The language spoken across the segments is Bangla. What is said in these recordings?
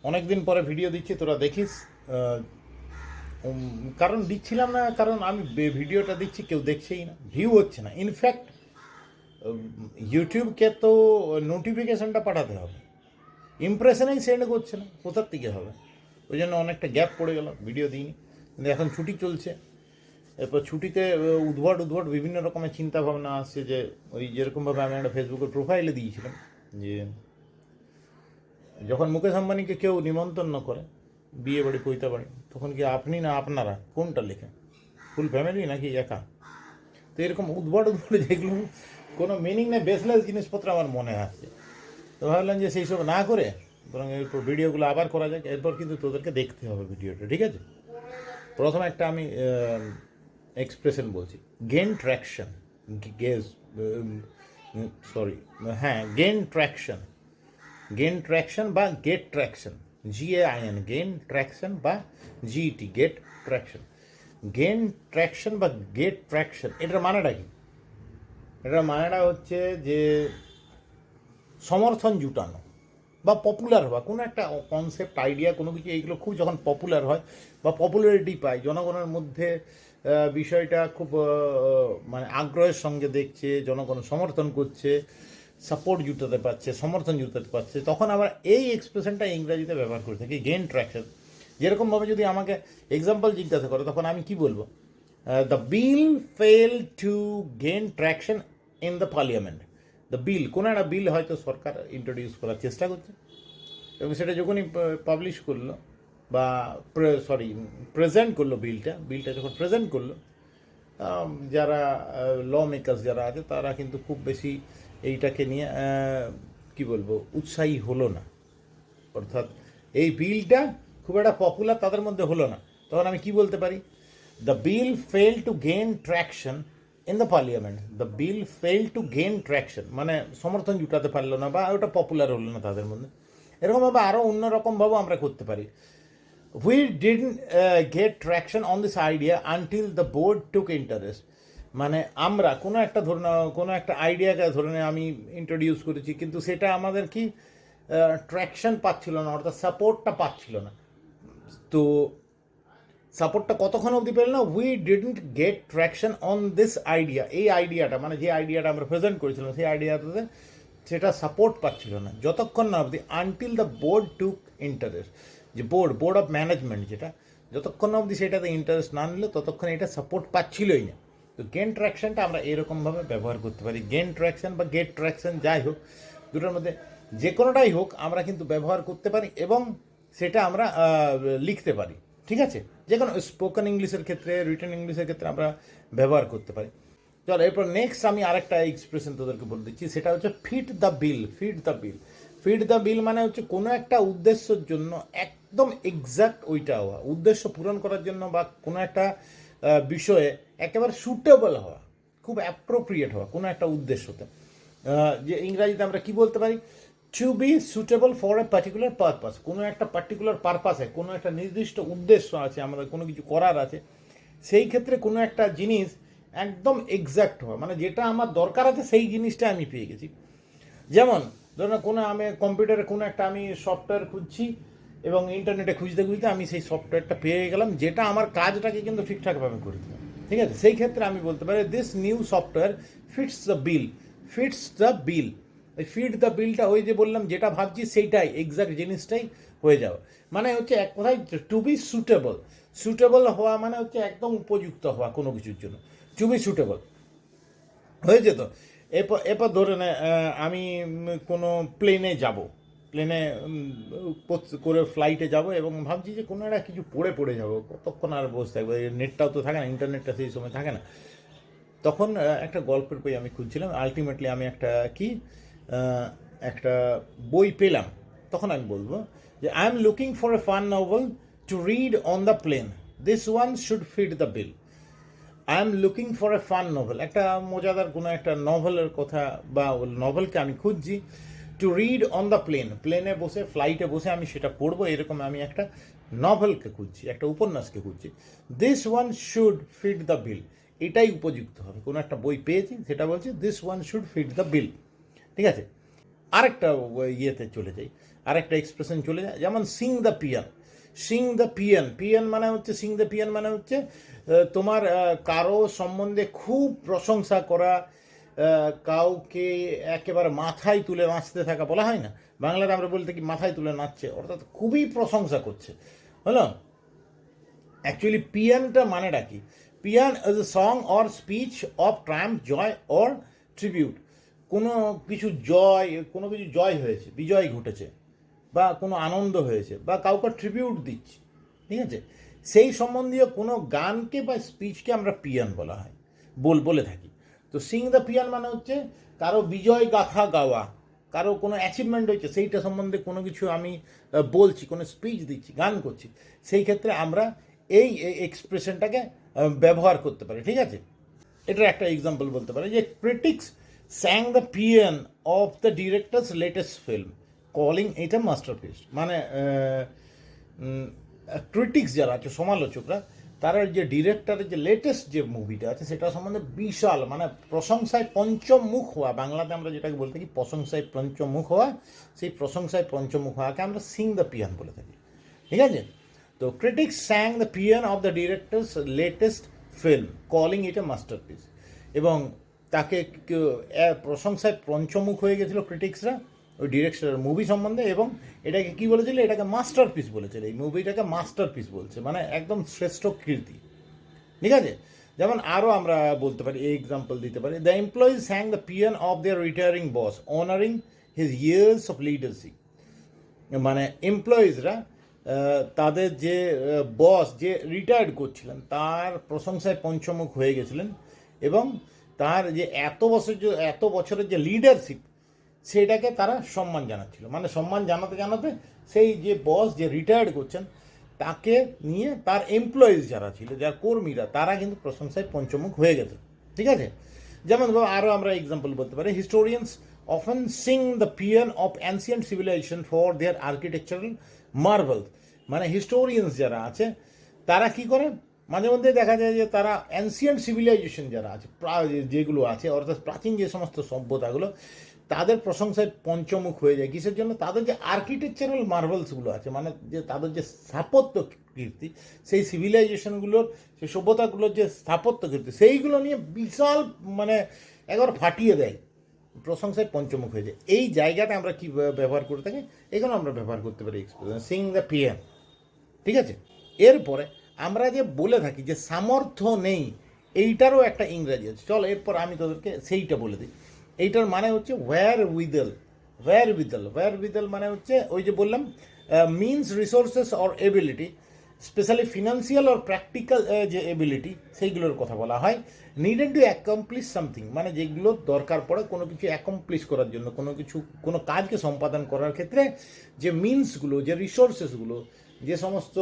অনেক দিন পরে ভিডিও দিচ্ছি, তোরা দেখিস। কারণ দিচ্ছিলাম না, কারণ আমি ভিডিওটা দিচ্ছি কেউ দেখছেই না, ভিউ হচ্ছে না। ইনফ্যাক্ট ইউটিউবকে তো নোটিফিকেশনটা পাঠাতে হবে, ইমপ্রেশনেই সেন্ড করছে না, কোথার থেকে হবে? ওই জন্য অনেকটা গ্যাপ পড়ে গেল, ভিডিও দিইনি। কিন্তু এখন ছুটি চলছে, এরপর ছুটিতে উদ্ভট উদ্ভট বিভিন্ন রকমের চিন্তা ভাবনা আসছে। যে ওই যেরকমভাবে আমি একটা ফেসবুকের প্রোফাইলে দিয়েছিলাম যে যখন মুকেশ আম্বানিকে কেউ নিমন্ত্রণ করে বিয়ে বাড়ি পৈতা বাড়ি, তখন কি আপনি না আপনারা কোনটা লেখেন? ফুল ফ্যামিলি নাকি একা? তো এরকম উদ্ভট উদ্ভট যেগুলো কোনো মিনিং নেই, বেসলেস জিনিসপত্র আমার মনে আসছে। তো ভাবলাম যে সেই সব না করে বরং এরপর ভিডিওগুলো আবার করা যাক। এরপর কিন্তু তোদেরকে দেখতে হবে ভিডিওটা, ঠিক আছে? প্রথম একটা আমি এক্সপ্রেশন বলছি, গেন ট্র্যাকশন, গেজ সরি হ্যাঁ গেন ট্র্যাকশন, গেন ট্র্যাকশন বা get traction, GAIN, gain traction বা GET, get traction. Gain traction বা গেট ট্র্যাকশন, এটার মানেটা কি? এটার মানেটা হচ্ছে যে সমর্থন জুটানো বা পপুলার হওয়া, কোনো একটা কনসেপ্ট, আইডিয়া, কোনো কিছু, এইগুলো খুব যখন পপুলার হয় বা পপুলারিটি পায় জনগণের মধ্যে, বিষয়টা খুব মানে আগ্রহের সঙ্গে দেখছে, জনগণ সমর্থন করছে, সাপোর্ট জুটাতে পারছে, সমর্থন জুটাতে পারছে, তখন আবার এই এক্সপ্রেশনটা ইংরাজিতে ব্যবহার করে থাকি, গেইন ট্র্যাকশন। যেরকমভাবে যদি আমাকে এক্সাম্পল জিজ্ঞাসা করে, তখন আমি কি বলবো? The bill fail to gain traction in the parliament. The বিল, কোনো একটা বিল হয়তো সরকার ইন্ট্রোডিউস করার চেষ্টা করছে, এবং সেটা যখনই পাবলিশ করলো বা প্রেজেন্ট করলো, বিলটা যখন প্রেজেন্ট করলো, যারা ল মেকার্স যারা আছে তারা কিন্তু খুব বেশি এইটাকে নিয়ে কি বলবো উৎসাহী হলো না। অর্থাৎ এই বিলটা খুব একটা পপুলার তাদের মধ্যে হলো না। তখন আমি কি বলতে পারি? The bill fail to gain traction in the parliament. The bill fail to gain traction মানে সমর্থন জুটাতে পারলো না বা ওটা পপুলার হলো না তাদের মধ্যে। এরকমভাবে আরও অন্যরকমভাবেও আমরা করতে পারি। We didn't get traction on this idea until the board took interest. মানে আমরা কোনো একটা আইডিয়াকে ধরে আমি ইন্ট্রোডিউস করেছি, কিন্তু সেটা আমাদের কি ট্র্যাকশন পাচ্ছিল না, অর্থাৎ সাপোর্টটা পাচ্ছিল না। তো সাপোর্টটা কতক্ষণ অবধি পেল না? We didn't gate traction on this idea. এই আইডিয়াটা মানে যে আইডিয়াটা আমরা প্রেজেন্ট করেছিলাম, সেই আইডিয়াটাতে সেটা সাপোর্ট পাচ্ছিল না যতক্ষণ না অবধি until the board took interest. যে বোর্ড অফ ম্যানেজমেন্ট যেটা, যতক্ষণ না অবধি সেটাতে ইন্টারেস্ট না নিল ততক্ষণ এটা সাপোর্ট পাচ্ছিলই না। তো গেন ট্র্যাকশনটা আমরা এরকমভাবে ব্যবহার করতে পারি। গেন ট্র্যাকশন বা গেট ট্র্যাকশন যাই হোক, দুটোর মধ্যে যে কোনোটাই হোক আমরা কিন্তু ব্যবহার করতে পারি এবং সেটা আমরা লিখতে পারি, ঠিক আছে? যে কোনো স্পোকেন ইংলিশের ক্ষেত্রে, রিটেন ইংলিশের ক্ষেত্রে আমরা ব্যবহার করতে পারি। চলো এরপর নেক্সট আমি আরেকটা এক্সপ্রেশন তোদেরকে বলে দিচ্ছি, সেটা হচ্ছে fit the bill. Fit the bill, fit the bill মানে হচ্ছে কোনো একটা উদ্দেশ্যের জন্য একদম এক্সাক্ট ওইটা হওয়া, উদ্দেশ্য পূরণ করার জন্য বা কোনো একটা বিষয়ে একেবারে সুটেবল হওয়া, খুব অ্যাপ্রোপ্রিয়েট হওয়া কোনো একটা উদ্দেশ্যতে। যে ইংরাজিতে আমরা কি বলতে পারি? To be suitable for a particular purpose. কোনো একটা পার্টিকুলার পারপাসে, কোনো একটা নির্দিষ্ট উদ্দেশ্য আছে, আমাদের কোনো কিছু করার আছে, সেই ক্ষেত্রে কোনো একটা জিনিস একদম এক্স্যাক্ট হওয়া, মানে যেটা আমার দরকার আছে সেই জিনিসটা আমি পেয়ে গেছি। যেমন ধরুন কোনো আমি কম্পিউটারে কোনো একটা আমি সফটওয়্যার খুঁজছি এবং ইন্টারনেটে খুঁজতে খুঁজতে আমি সেই সফটওয়্যারটা পেয়ে গেলাম, যেটা আমার কাজটাকে কিন্তু ঠিকঠাকভাবে করে দেবে, ঠিক আছে? সেই ক্ষেত্রে আমি বলতে পারি this new software fits the bill. Fits the bill, ওই ফিট দ্য বিলটা ওই যে বললাম যেটা ভাবছি সেইটাই এক্স্যাক্ট জিনিসটাই হয়ে যাওয়া, মানে হচ্ছে এক কথায় টু বি সুটেবল। সুটেবল হওয়া মানে হচ্ছে একদম উপযুক্ত হওয়া কোনো কিছুর জন্য, টু বি সুটেবল হয়েছে। তো এরপর ধরে নে আমি কোনো প্লেনে যাব, প্লেনে করে ফ্লাইটে যাব এবং ভাবছি যে কোনো একটা কিছু পড়ে যাব, কতক্ষণ আর বসে থাকবো, নেটটাও তো থাকে না, ইন্টারনেটটা সেই সময় থাকে না। তখন একটা গল্পের বই আমি খুঁজছিলাম, আলটিমেটলি আমি একটা বই পেলাম। তখন আমি বলবো যে I am looking for a fun novel to read on the plane, this one should fit the bill. I am looking for a fun novel, একটা মজাদার কোনো একটা নভেলের কথা বা নভেলকে আমি খুঁজছি, to read on the plane, প্লেনে বসে ফ্লাইটে বসে আমি সেটা পড়বো, এরকম আমি একটা নভেলকে খুঁজছি, একটা উপন্যাসকে খুঁজছি। This one should fit the bill, এটাই উপযুক্ত হবে। কোনো একটা বই পেয়েছি, সেটা বলছি this one should fit the bill, ঠিক আছে? আরেকটা ইয়েতে চলে যাই, আরেকটা এক্সপ্রেশন চলে যায়, যেমন সিং দ্য পিয়ান। সিং দ্য পিয়ান, পিয়ান মানে হচ্ছে, সিং দ্য পিয়ান মানে হচ্ছে তোমার কারো সম্বন্ধে খুব প্রশংসা করা, কাউকে একেবারে মাথায় তুলে নাচতে থাকা বলা হয় না, বাংলাতে আমরা বলতে কি মাথায় তুলে নাচছে, অর্থাৎ খুবই প্রশংসা করছে, হলো। অ্যাকচুয়ালি পিয়ানটা মানেটা কি? Paean is a song or speech of triumph, জয় অর ট্রিবিউট। কোনো কিছু জয়, কোনো কিছু জয় হয়েছে, বিজয় ঘটেছে, বা কোনো আনন্দ হয়েছে, বা কাউকে ট্রিবিউট দিচ্ছি, ঠিক আছে, সেই সম্বন্ধীয় কোনো গানকে বা স্পিচকে আমরা পিয়ান বলা হয়, বলে থাকি। তো সিং দ্য পিয়ান মানে হচ্ছে কারো বিজয় গাথা গাওয়া, কারো কোনো অ্যাচিভমেন্ট হয়েছে সেইটা সম্বন্ধে কোনো কিছু আমি বলছি, কোনো স্পিচ দিচ্ছি, গান করছি, সেই ক্ষেত্রে আমরা এই এক্সপ্রেশনটাকে ব্যবহার করতে পারি, ঠিক আছে। এটার একটা এক্সাম্পল বলতে পারি যে critics sang the paean of the director's latest film calling এটা মাস্টারপিস। মানে ক্রিটিক্স যারা আছে, সমালোচকরা, তারা যে ডিরেক্টরের যে লেটেস্ট যে মুভিটা আছে সেটা সম্বন্ধে বিশাল মানে প্রশংসায় পঞ্চমুখ হওয়া, বাংলাতে আমরা যেটাকে বলতে কি প্রশংসায় পঞ্চমুখ হওয়া, সেই প্রশংসায় পঞ্চমুখ হওয়াকে আমরা সিং দ্য পিয়ান বলে থাকি, ঠিক আছে। তো critics sang the paean of the director's latest film calling it a masterpiece, এবং তাকে প্রশংসায় পঞ্চমুখ হয়ে গেছিল ক্রিটিক্সরা ওই ডিরেক্টরের মুভি সম্বন্ধে, এবং এটাকে কি বলেছিল, এটাকে মাস্টারপিস বলেছিল, এই মুভিটাকে মাস্টারপিস বলছে, মানে একদম শ্রেষ্ঠ কীর্তি, ঠিক আছে। যেমন আরও আমরা বলতে পারি, এই এক্সাম্পল দিতে পারি, the employees hang the paean of their retiring boss honouring his years of leadership. মানে এমপ্লয়িজরা তাদের যে বস যে রিটায়ার্ড করছিলেন তার প্রশংসায় পঞ্চমুখ হয়ে গেছিলেন, এবং তার যে এত বছরের যে লিডারশিপ সেটাকে তারা সম্মান জানাচ্ছিল, মানে সম্মান জানাতে জানাতে সেই যে বস যে রিটায়ার্ড করছেন তাকে নিয়ে তার এমপ্লয়িজ যারা ছিল, যার কর্মীরা, তারা কিন্তু প্রশংসায় পঞ্চমুখ হয়ে গেছে, ঠিক আছে। যেমন আরও আমরা এক্সাম্পল বলতে পারি, historians often sing the paean of ancient civilization for their architectural marvels. মানে হিস্টোরিয়ানস যারা আছে তারা কি করে, মাঝে মধ্যে দেখা যায় যে তারা অ্যানসিয়েন্ট সিভিলাইজেশন যারা আছে, যেগুলো আছে, অর্থাৎ প্রাচীন যে সমস্ত সভ্যতাগুলো, তাদের প্রশংসায় পঞ্চমুখ হয়ে যায়। কিসের জন্য? তাদের যে আর্কিটেকচারাল মার্ভেলসগুলো আছে, মানে যে তাদের যে স্থাপত্য কীর্তি, সেই সিভিলাইজেশনগুলোর, সেই সভ্যতাগুলোর যে স্থাপত্য কীর্তি, সেইগুলো নিয়ে বিশাল মানে একবার ফাটিয়ে দেয়, প্রশংসায় পঞ্চমুখ হয়ে যায়। এই জায়গাটা আমরা কি ব্যবহার করে থাকি, এখানে আমরা ব্যবহার করতে পারি এক্সপ্রেশন সিং দ্য পিয়ান, ঠিক আছে। এরপরে আমরা যে বলে থাকি যে সামর্থ্য নেই, এইটারও একটা ইংরাজি আছে, চল এরপর আমি তোদেরকে সেইটা বলে দিই। এইটার মানে হচ্ছে ওয়্যার উইদেল। ওয়্যার উইদেল মানে হচ্ছে ওই যে বললাম means resources or ability, specially financial or practical যে এবিলিটি, সেইগুলোর কথা বলা হয়। নিডেড টু অ্যাকমপ্লিশ সামথিং, মানে যেগুলো দরকার পড়ে কোনো কিছু অ্যাকমপ্লিশ করার জন্য, কোনো কাজকে সম্পাদন করার ক্ষেত্রে যে মিনসগুলো, যে রিসোর্সেসগুলো, যে সমস্ত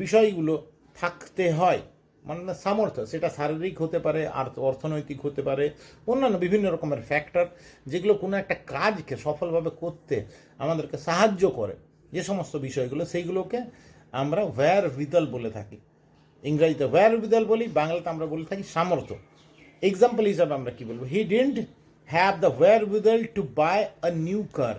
বিষয়গুলো থাকতে হয়, মানে সামর্থ্য, সেটা শারীরিক হতে পারে, আর অর্থনৈতিক হতে পারে, অন্যান্য বিভিন্ন রকমের ফ্যাক্টর, যেগুলো কোনো একটা কাজকে সফলভাবে করতে আমাদেরকে সাহায্য করে, যে সমস্ত বিষয়গুলো, সেইগুলোকে আমরা ওয়্যার উইদাল বলে থাকি। ইংরাজিতে ওয়্যার উইদাল বলি, বাংলাতে আমরা বলে থাকি সামর্থ্য। এক্সাম্পল হিসাবে আমরা কি বলবো, he didn't have the wherewithal to buy a new car.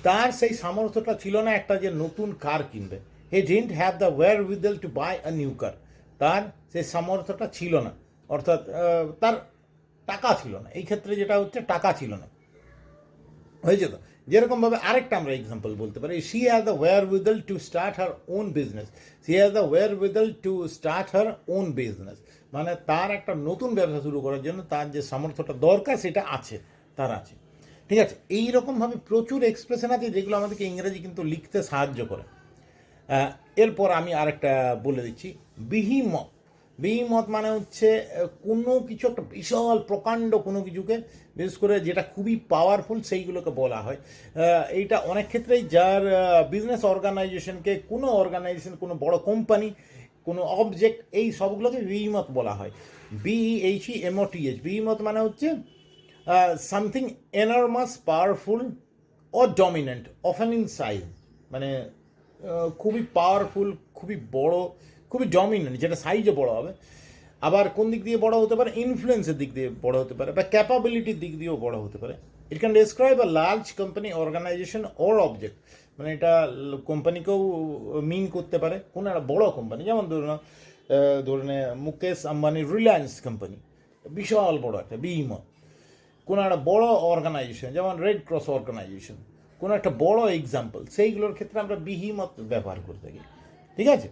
তার সেই সামর্থ্যটা ছিল না একটা যে নতুন কার কিনবে। He didn't have the wherewithal to buy a new car. তার সেই সামর্থ্যটা ছিল না, অর্থাৎ তার টাকা ছিল না, এই ক্ষেত্রে যেটা হচ্ছে টাকা ছিল না, হয়েছে তো। যেরকমভাবে আরেকটা আমরা এক্সাম্পল বলতে পারি, she has the wherewithal to start her own business. She has the wherewithal to start her own business, মানে তার একটা নতুন ব্যবসা শুরু করার জন্য তার যে সামর্থ্যটা দরকার সেটা আছে, তার আছে, ঠিক আছে। এইরকমভাবে প্রচুর এক্সপ্রেশন আছে যেগুলো আমাদেরকে ইংরেজি কিন্তু লিখতে সাহায্য করে। এরপর আমি আরেকটা বলে দিচ্ছি, বিহিমত। বিহিমত মানে হচ্ছে কোনো কিছু একটা বিশাল প্রকাণ্ড কোনো কিছুকে, বিশেষ করে যেটা খুবই পাওয়ারফুল, সেইগুলোকে বলা হয়। এইটা অনেক ক্ষেত্রেই যার বিজনেস অর্গানাইজেশনকে, কোনো বড় কোম্পানি, কোনো অবজেক্ট, এই সবগুলোকে বিহিমত বলা হয়। BEHEMOTH। বিহিমত মানে হচ্ছে সামথিং এনর্মাস, পাওয়ারফুল ও ডমিনেন্ট, অফেন ইন সাইজ, মানে খুবই পাওয়ারফুল, খুবই বড়, খুবই ডমিনেন্ট, যেটা সাইজে বড় হবে। আবার কোন দিক দিয়ে বড় হতে পারে, ইনফ্লুয়েন্সের দিক দিয়ে বড় হতে পারে, বা ক্যাপাবিলিটির দিক দিয়েও বড় হতে পারে। It can describe a large company, organization or object. মানে এটা কোম্পানিকেও মিন করতে পারে, কোনো একটা বড় কোম্পানি, যেমন ধরুন মুকেশ আম্বানির রিলায়েন্স কোম্পানি, বিশাল বড় একটা বিহিমত। কোনো একটা বড় অর্গানাইজেশন যেমন রেড ক্রস অর্গানাইজেশন, কোনো একটা বড় এক্সাম্পল, সেইগুলোর ক্ষেত্রে আমরা বিহিমত ব্যবহার করে থাকি, ঠিক আছে?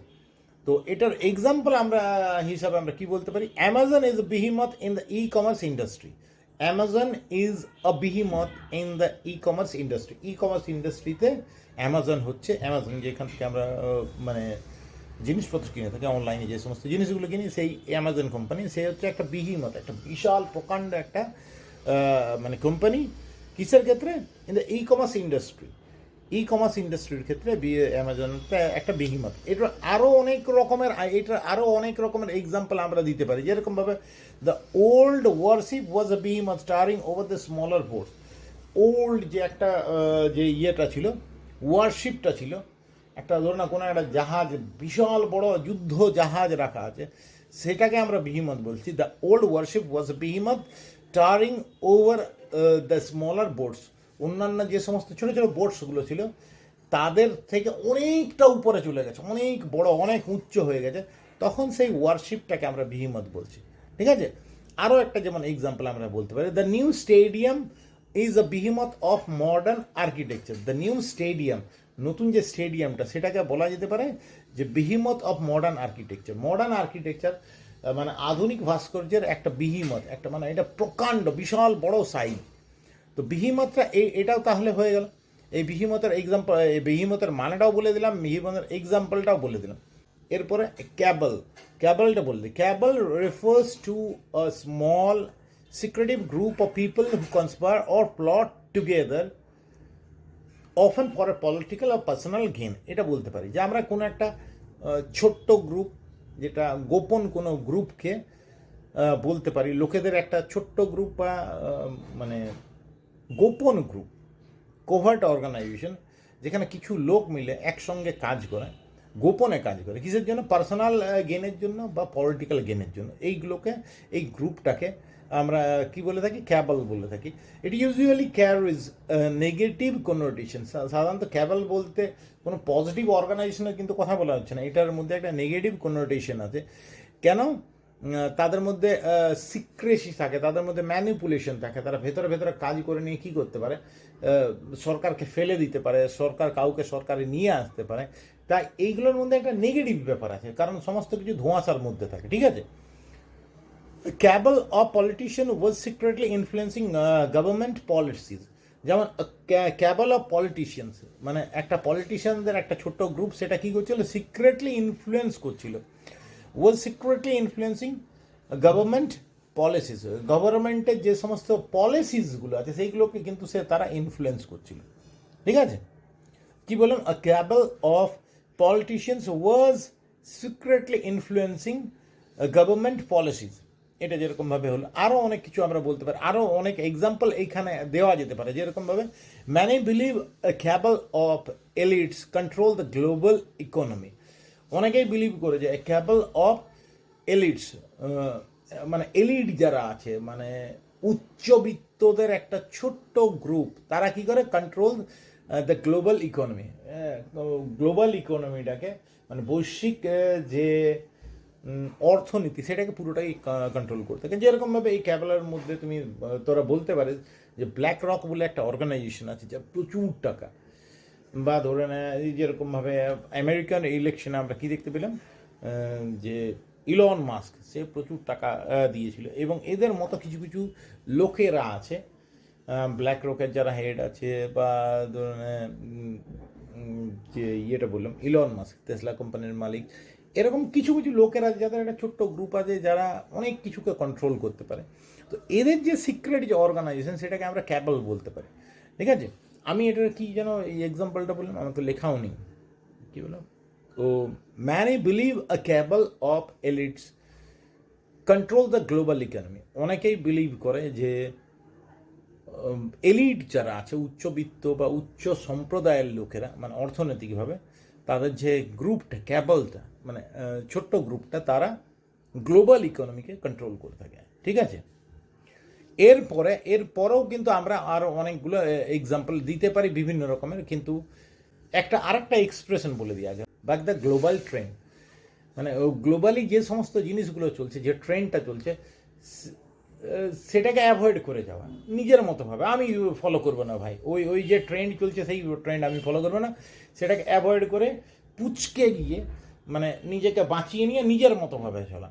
তো এটার এক্সাম্পল আমরা হিসাবে আমরা কি বলতে পারি, Amazon is a behemoth in the e commerce industry. Amazon is a behemoth in the e commerce industry. E commerce ইন্ডাস্ট্রিতে অ্যামাজন হচ্ছে, অ্যামাজন যেখান থেকে আমরা মানে জিনিসপত্র কিনে থাকি, অনলাইনে যে সমস্ত জিনিসগুলো কিনি, সেই অ্যামাজন কোম্পানি, সে হচ্ছে একটা বিহিমত, একটা বিশাল প্রকাণ্ড একটা মানে কোম্পানি। কিসের ক্ষেত্রে? In the e commerce industry. E commerce ইন্ডাস্ট্রির ক্ষেত্রে অ্যামাজনটা একটা বিহিমত। এটার আরও অনেক রকমের এক্সাম্পল আমরা দিতে পারি, যেরকমভাবে the old warship was a behemoth staring over the smaller boats. Old যে একটা যে ইয়েটা ছিল, ওয়ারশিপটা ছিল, একটা ধরুন না কোনো একটা জাহাজ, বিশাল বড় যুদ্ধ জাহাজ রাখা আছে, সেটাকে আমরা বিহিমত বলছি। The old warship was a behemoth towering over the smaller boats. অন্যান্য যে সমস্ত ছোটো ছোটো বোটসগুলো ছিল তাদের থেকে অনেকটা উপরে চলে গেছে, অনেক বড়, অনেক উচ্চ হয়ে গেছে, তখন সেই ওয়ারশিপটাকে আমরা বিহিমত বলছি, ঠিক আছে? আরও একটা যেমন এক্সাম্পল আমরা বলতে পারি, the new stadium is a behemoth of modern architecture. The new stadium, নতুন যে স্টেডিয়ামটা, সেটাকে বলা যেতে পারে যে behemoth of modern architecture. Modern architecture মানে আধুনিক ভাস্কর্যের একটা বিহিমত, একটা মানে এটা প্রকাণ্ড বিশাল বড় সাইজ। তো বিহিমতটা এটাও তাহলে হয়ে গেল। এই বিহিমতের এক্সাম্পল, এই বিহিমতের মানেটাও বলে দিলাম, বিহিমতের এক্সাম্পলটাও বলে দিলাম। এরপরে ক্যাবল, ক্যাবলটা বলে দিই। Cabal refers to a small secretive group of people who conspire or plot together often for a political or personal gain. এটা বলতে পারি যে আমরা কোনো একটা ছোট্ট গ্রুপ, যেটা গোপন কোনো গ্রুপকে বলতে পারি, লোকেদের একটা ছোট্ট গ্রুপ বা মানে গোপন গ্রুপ, কোভার্ট অর্গানাইজেশন, যেখানে কিছু লোক মিলে একসঙ্গে কাজ করে, গোপনে কাজ করে, কিসের জন্য? পার্সোনাল গেনের জন্য বা পলিটিক্যাল গেনের জন্য। এইগুলোকে, এই গ্রুপটাকে আমরা কি বলে থাকি? ক্যাবল বলে থাকি। ইট ইউজুয়ালি ক্যারিজ নেগেটিভ কনোটেশন। সাধারণত ক্যাবল বলতে কোনো পজিটিভ অর্গানাইজেশনের কিন্তু কথা বলা হচ্ছে না, এটার মধ্যে একটা নেগেটিভ কনোটেশন আছে। কেন? তাদের মধ্যে সিক্রেসি থাকে, তাদের মধ্যে ম্যানিপুলেশন থাকে, তারা ভেতরে ভেতরে কাজ করে নিয়ে কী করতে পারে? সরকারকে ফেলে দিতে পারে, কাউকে সরকারে নিয়ে আসতে পারে। তাই এইগুলোর মধ্যে একটা নেগেটিভ ব্যাপার আছে, কারণ সমস্ত কিছু ধোঁয়াশার মধ্যে থাকে, ঠিক আছে? Cable of politician was secretly influencing government policies. যেমন ক্যাবল অফ পলিটিশিয়ানস মানে একটা পলিটিশিয়ানদের একটা ছোট্ট গ্রুপ, সেটা কী করছিল? সিক্রেটলি ইনফ্লুয়েন্স করছিল। ওয়াজ সিক্রেটলি ইনফ্লুয়েন্সিং গভর্নমেন্ট পলিসিস। গভর্নমেন্টের যে সমস্ত পলিসিসগুলো আছে সেইগুলোকে কিন্তু তারা ইনফ্লুয়েন্স করছিল, ঠিক আছে? কি বললাম? A cabal of politicians was secretly influencing government policies. এটা যেরকমভাবে হলো, আরও অনেক কিছু আমরা বলতে পারি, আরও অনেক এক্সাম্পল এইখানে দেওয়া যেতে পারে। যেরকমভাবে many believe a cabal of elites control the global economy. অনেকেই বিলিভ করে যে ক্যাবল অফ এলিটস মানে এলিট যারা আছে, মানে উচ্চবিত্তদের একটা ছোট্ট গ্রুপ, তারা কি করে? Control the global economy. Global ইকোনমিটাকে মানে বৈশ্বিক যে অর্থনীতি, সেটাকে পুরোটাই কন্ট্রোল করতে থাকে। যেরকমভাবে এই ক্যাবলের মধ্যে তুমি তোরা বলতে পারিস যে ব্ল্যাক রক বলে একটা অর্গানাইজেশন আছে যার প্রচুর টাকা, বা ধরে নেয় যেরকমভাবে আমেরিকান ইলেকশনে আমরা কি দেখতে পেলাম, যে ইলন মাস্ক, সে প্রচুর টাকা দিয়েছিল। এবং এদের মতো কিছু কিছু লোকেরা আছে, ব্ল্যাক রকের যারা হেড আছে, বা ধরুন যে ইয়েটা বললাম ইলন মাস্ক, টেসলা কোম্পানির মালিক, এরকম কিছু কিছু লোকেরা যাদের একটা ছোট্ট গ্রুপ আছে যারা অনেক কিছুকে কন্ট্রোল করতে পারে। তো এদের যে সিক্রেট যে অর্গানাইজেশন, সেটাকে আমরা ক্যাবল বলতে পারি, ঠিক আছে? আমি এটার কি যেন এই এক্সাম্পলটা বললাম, আমার তো লেখাও নেই, কী বললাম? তো many believe a cabal of elites control the global economy. অনেকেই বিলিভ করে যে এলিট যারা আছে, উচ্চবিত্ত বা উচ্চ সম্প্রদায়ের লোকেরা, মানে অর্থনৈতিকভাবে তাদের যে গ্রুপটা, ক্যাবলটা মানে ছোট্ট গ্রুপটা, তারা গ্লোবাল ইকোনমিকে কন্ট্রোল করে থাকে, ঠিক আছে? এরপরেও কিন্তু আমরা আরও অনেকগুলো এক্সাম্পল দিতে পারি বিভিন্ন রকমের, কিন্তু আরেকটা এক্সপ্রেশন বলে দিই আগে, বাক দ্য গ্লোবাল ট্রেন্ড, মানে গ্লোবালি যে সমস্ত জিনিসগুলো চলছে, যে ট্রেন্ডটা চলছে, সেটাকে অ্যাভয়েড করে যাওয়া নিজের মতো ভাবে। আমি ফলো করবো না ভাই, ওই যে ট্রেন্ড চলছে সেই ট্রেন্ড আমি ফলো করবো না, সেটাকে অ্যাভয়েড করে পুচকে গিয়ে মানে নিজেকে বাঁচিয়ে নিয়ে নিজের মতো ভাবে চলা,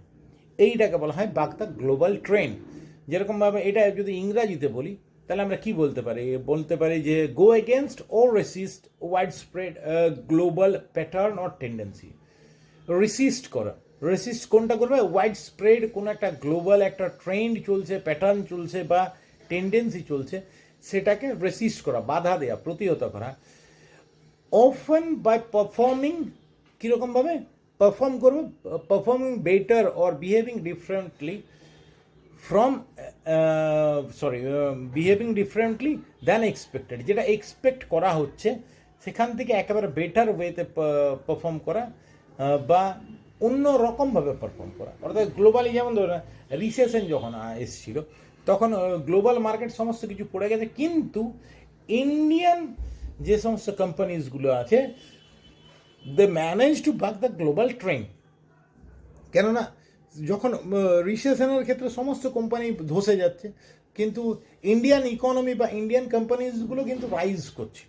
এইটাকে বলা হয় বাক দ্য গ্লোবাল ট্রেন্ড। যেরকমভাবে এটা যদি ইংরাজিতে বলি তাহলে আমরা কি বলতে পারি যে গো এগেনস্ট ও resist widespread global pattern or tendency. Resist কোনটা করবে? ওয়াইড স্প্রেড কোনো একটা গ্লোবাল একটা ট্রেন্ড চলছে, প্যাটার্ন চলছে বা টেন্ডেন্সি চলছে, সেটাকে রেসিস্ট করা, বাধা দেওয়া, প্রতিহত করা। অফেন বাই পারফর্মিং, কীরকমভাবে পারফর্ম করবো? Performing better or behaving differently behaving differently than expected. যেটা এক্সপেক্ট করা হচ্ছে সেখান থেকে একেবারে বেটার ওয়েতে পারফর্ম করা বা অন্য রকমভাবে পারফর্ম করা। অর্থাৎ গ্লোবালি যেমন ধরুন রিসেশন যখন এসেছিল তখন গ্লোবাল মার্কেট সমস্ত কিছু পড়ে গেছে, কিন্তু ইন্ডিয়ান যে সমস্ত কোম্পানিজগুলো আছে দে ম্যানেজ টু বাক দ্য গ্লোবাল ট্রেন্ড। কেননা যখন রিসেশনের ক্ষেত্রে সমস্ত কোম্পানি ধসে যাচ্ছে, কিন্তু ইন্ডিয়ান ইকোনমি বা ইন্ডিয়ান কোম্পানিজগুলো কিন্তু রাইজ করছে।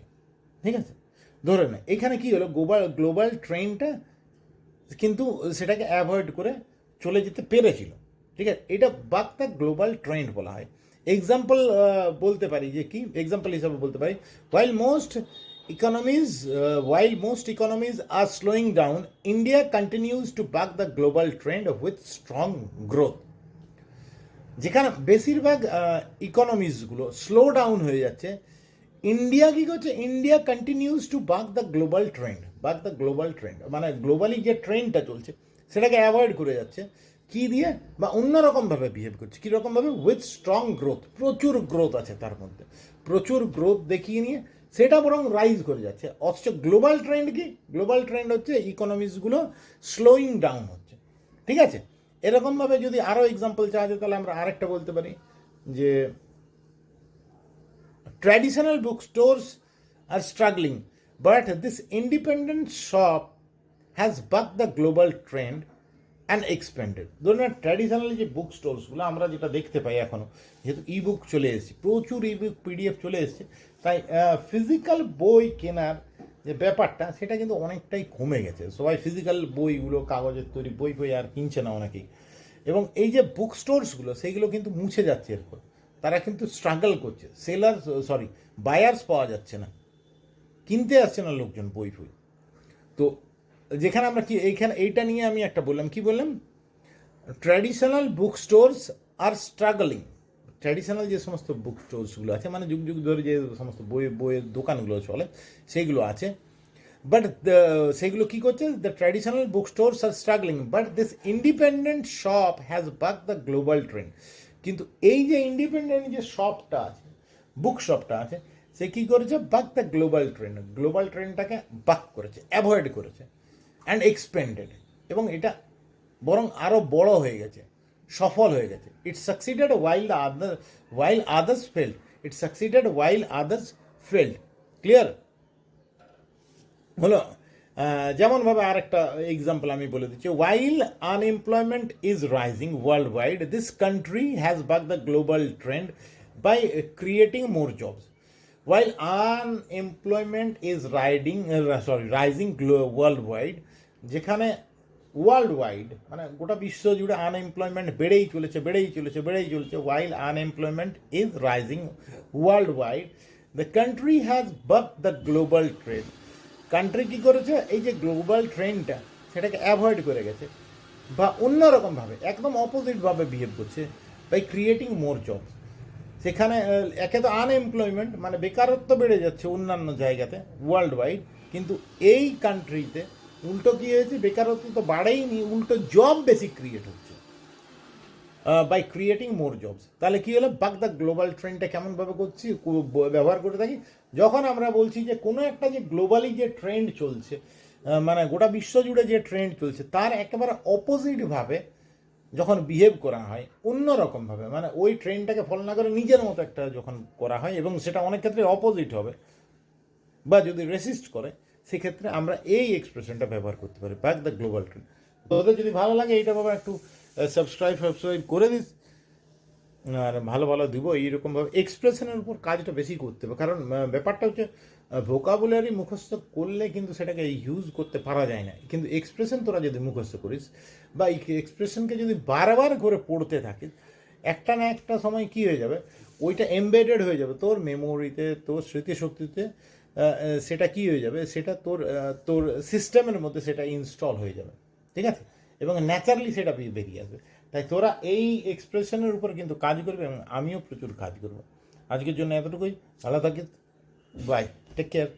ঠিক আছে, ধরে না এখানে কি হলো, গ্লোবাল ট্রেন্ডটা কিন্তু সেটাকে অ্যাভয়েড করে চলে যেতে পেরেছিল। ঠিক আছে, এটা বাক দ্য গ্লোবাল ট্রেন্ড বলা হয়। এক্সাম্পল বলতে পারি যে কি, এক্সাম্পল হিসাবে বলতে পারি, while most economies are slowing down, India continues to buck the global trend with strong growth. যেখানে বেশিরভাগ ইকোনমিজগুলো স্লো ডাউন হয়ে যাচ্ছে, ইন্ডিয়া কী করছে? ইন্ডিয়া কন্টিনিউজ টু বাক দ্য গ্লোবাল ট্রেন্ড। মানে গ্লোবালি যে ট্রেন্ডটা চলছে সেটাকে অ্যাভয়েড করে যাচ্ছে, কী দিয়ে? বা অন্যরকমভাবে বিহেভ করছে। কীরকমভাবে? উইথ স্ট্রং গ্রোথ, প্রচুর গ্রোথ আছে তার মধ্যে, প্রচুর গ্রোথ দেখিয়ে নিয়ে সেটা বরং রাইজ করে যাচ্ছে। অথচ গ্লোবাল ট্রেন্ড কি? গ্লোবাল ট্রেন্ড হচ্ছে ইকোনমিজগুলো স্লোয়িং ডাউন হচ্ছে। ঠিক আছে, এরকমভাবে যদি আরও এক্সাম্পল চাওয়া যায় তাহলে আমরা আরেকটা বলতে পারি যে traditional bookstores are struggling, but this independent shop has bucked the global trend and expanded. ধরুন ট্র্যাডিশনাল যে বুক স্টোরসগুলো আমরা যেটা দেখতে পাই এখনও, যেহেতু ইবুক চলে এসেছে, প্রচুর ইবুক পিডিএফ চলে এসেছে, তাই ফিজিক্যাল বই কেনার যে ব্যাপারটা সেটা কিন্তু অনেকটাই কমে গেছে। সবাই ফিজিক্যাল বইগুলো, কাগজের তৈরি বই আর কিনছে না অনেকেই। এবং এই যে বুক স্টোরসগুলো সেইগুলো কিন্তু মুছে যাচ্ছে এরপর, তারা কিন্তু স্ট্রাগল করছে। বায়ার্স পাওয়া যাচ্ছে না, কিনতে আসছে না লোকজন বই। তো যেখানে আমরা কি এইটা নিয়ে আমি একটা বললাম, কি বললাম? ট্র্যাডিশনাল বুক স্টোরস আর স্ট্রাগলিং। ট্র্যাডিশনাল যে সমস্ত বুক স্টোরসগুলো আছে, মানে যুগ ধরে যে সমস্ত বইয়ের দোকানগুলো চলে সেইগুলো আছে, বাট সেগুলো কী করছে? The traditional book stores R struggling, but this independent shop has বাক দ্য গ্লোবাল ট্রেন্ড। কিন্তু এই যে ইন্ডিপেন্ডেন্ট যে শপটা আছে, বুক শপটা আছে, সে কী করেছে? বাক দ্য গ্লোবাল ট্রেন্ডটাকে বাক করেছে, অ্যাভয়েড করেছে, অ্যান্ড এক্সপেন্ডেড, এবং এটা বরং আরও বড় হয়ে গেছে, সফল হয়ে গেছে। It's succeeded while others failed. Clear হলো? যেমনভাবে আরেকটা এক্সাম্পল আমি বলে দিচ্ছি, while unemployment is rising worldwide, this country has bucked the global trend by creating more jobs. While unemployment is rising worldwide, যেখানে ওয়ার্ল্ড মানে গোটা বিশ্ব জুড়ে আনএমপ্লয়মেন্ট বেড়েই চলেছে, while unemployment is rising worldwide, the country has bucked the global trend. Country কী করেছে? এই যে গ্লোবাল ট্রেন্ডটা সেটাকে অ্যাভয়েড করে গেছে বা অন্যরকমভাবে একদম অপোজিটভাবে বিহেভ করছে, বাই ক্রিয়েটিং মোর জবস। সেখানে একে তো আনএমপ্লয়মেন্ট মানে বেকারত্ব বেড়ে যাচ্ছে অন্যান্য জায়গাতে ওয়ার্ল্ড ওয়াইড, কিন্তু এই কান্ট্রিতে উল্টো কী হয়েছে? বেকারত্ব তো বাড়েইনি, উল্টো জব বেশি ক্রিয়েট হচ্ছে বাই ক্রিয়েটিং মোর জবস। তাহলে কী হলো? বাক দ্য গ্লোবাল ট্রেন্ডটা কেমনভাবে ব্যবহার করে থাকি? যখন আমরা বলছি যে কোনো একটা যে গ্লোবালি যে ট্রেন্ড চলছে, মানে গোটা বিশ্ব জুড়ে যে ট্রেন্ড চলছে তার একেবারে অপোজিটভাবে যখন বিহেভ করা হয়, অন্যরকমভাবে, মানে ওই ট্রেন্ডটাকে ফলো না করে নিজের মতো একটা যখন করা হয়, এবং সেটা অনেক ক্ষেত্রে অপোজিট হবে বা যদি রেসিস্ট করে, সেক্ষেত্রে আমরা এই এক্সপ্রেশনটা ব্যবহার করতে পারি, ব্যাক দ্য গ্লোবাল ট্রেন্ড। তো ওদের যদি ভালো লাগে এইটা বাবা একটু সাবস্ক্রাইব করে দিস, আর ভালো ভালো দিব এইরকমভাবে এক্সপ্রেশনের উপর কাজটা বেশি করতে হবে। কারণ ব্যাপারটা হচ্ছে ভোকাবুলারি মুখস্থ করলে কিন্তু সেটাকে ইউজ করতে পারা যায় না, কিন্তু এক্সপ্রেশন তোরা যদি মুখস্থ করিস বা এই এক্সপ্রেশনকে যদি বারবার করে পড়তে থাকিস, একটা না একটা সময় কী হয়ে যাবে, ওইটা এমবেডেড হয়ে যাবে তোর মেমোরিতে, তোর স্মৃতিশক্তিতে। সেটা কী হয়ে যাবে, সেটা তোর সিস্টেমের মধ্যে সেটা ইনস্টল হয়ে যাবে, ঠিক আছে, এবং ন্যাচারালি সেটা বেরিয়ে আসবে। তাই তোরা এই এক্সপ্রেশনের উপর কিন্তু কাজ করবে, এবং আমিও প্রচুর কাজ করবো। আজকের জন্য এতটুকুই, ভালো থাকিস, বাই, টেক কেয়ার।